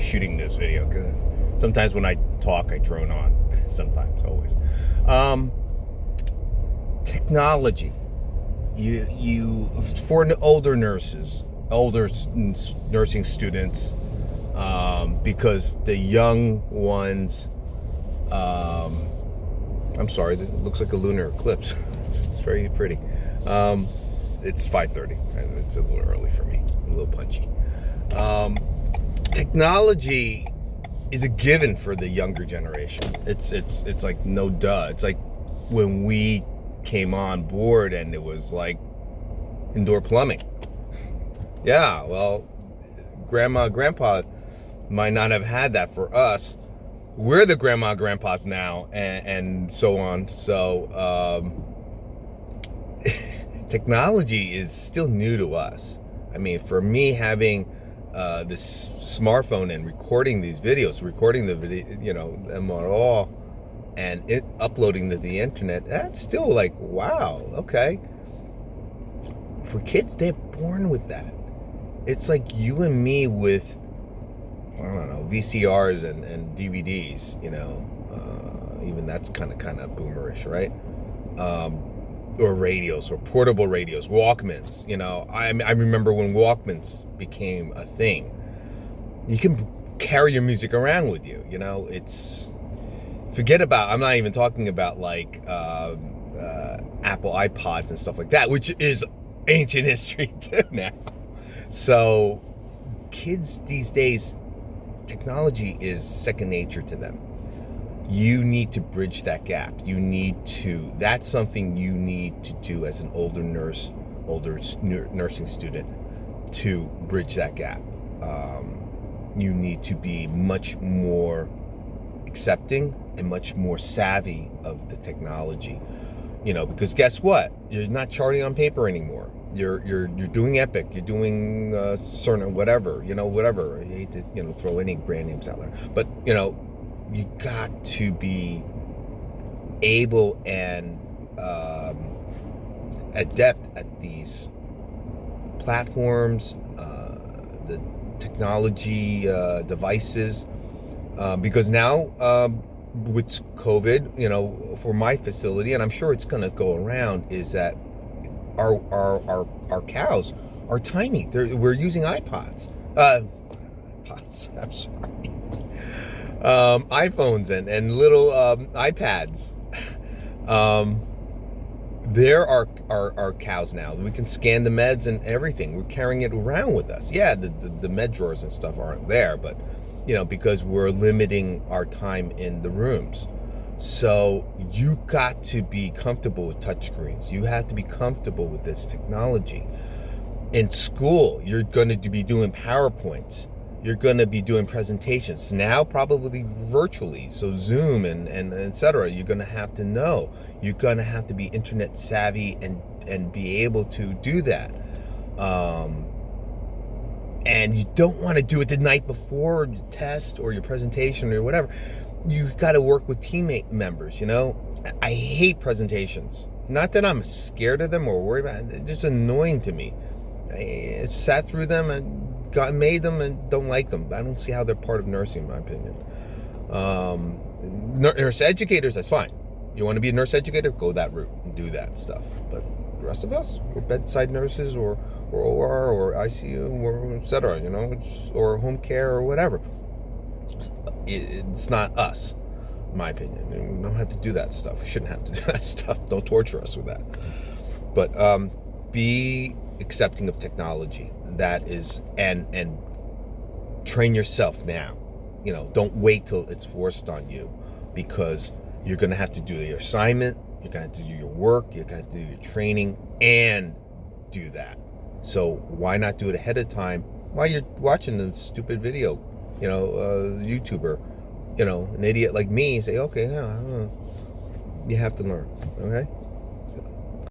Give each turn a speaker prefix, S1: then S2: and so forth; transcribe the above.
S1: shooting this video, because sometimes when I talk, I drone on. Sometimes, always. Technology. You for older nurses, nursing students, because the young ones. I'm sorry, it looks like a lunar eclipse. It's very pretty. It's 5:30, and it's a little early for me. I'm a little punchy. Technology is a given for the younger generation. It's like no duh. It's like when we came on board and it was like indoor plumbing. Yeah, well, grandma, grandpa might not have had that for us. We're the grandma, grandpas now, and so on. So technology is still new to us. I mean, for me, having this smartphone and recording these videos, recording the video, them all, and uploading to the internet, that's still like, wow, okay. For kids, they're born with that. It's like you and me with, I don't know, VCRs and DVDs, even that's kind of boomerish, right? Or radios, or portable radios, Walkmans. I remember when Walkmans became a thing. You can carry your music around with you. It's, forget about, I'm not even talking about like Apple iPods and stuff like that, which is ancient history too now. So kids these days, technology is second nature to them. You need to bridge that gap. That's something you need to do as an older nursing student, to bridge that gap. You need to be much more accepting and much more savvy of the technology, because guess what? You're not charting on paper anymore. You're doing Epic. You're doing certain whatever. I hate to throw any brand names out there, but you got to be able and adept at these platforms, the technology devices, because now with COVID, for my facility, and I'm sure it's going to go around, is that our cows are tiny. We're using iPods. I'm sorry. iPhones and little iPads. There are cows now. We can scan the meds and everything. We're carrying it around with us. Yeah, the med drawers and stuff aren't there, but because we're limiting our time in the rooms. So you got to be comfortable with touchscreens. You have to be comfortable with this technology. In school, you're going to be doing PowerPoints. You're going to be doing presentations now, probably virtually. So Zoom and et cetera. You're going to have to know. You're going to have to be internet savvy and be able to do that. And you don't want to do it the night before your test or your presentation or whatever. You've got to work with teammate members. I hate presentations. Not that I'm scared of them or worried about it. They're just annoying to me. I sat through them and made them and don't like them. I don't see how they're part of nursing, in my opinion. Nurse educators, that's fine. You want to be a nurse educator, go that route and do that stuff. But the rest of us, we're bedside nurses or OR or ICU or et cetera, or home care or whatever. It's not us, in my opinion. We don't have to do that stuff. We shouldn't have to do that stuff. Don't torture us with that. But be accepting of technology. That is, and train yourself now. Don't wait till it's forced on you, because you're going to have to do your assignment, you're going to have to do your work, you're going to have to do your training, and do that. So why not do it ahead of time while you're watching the stupid video? YouTuber, an idiot like me, say, okay, yeah, you have to learn, okay?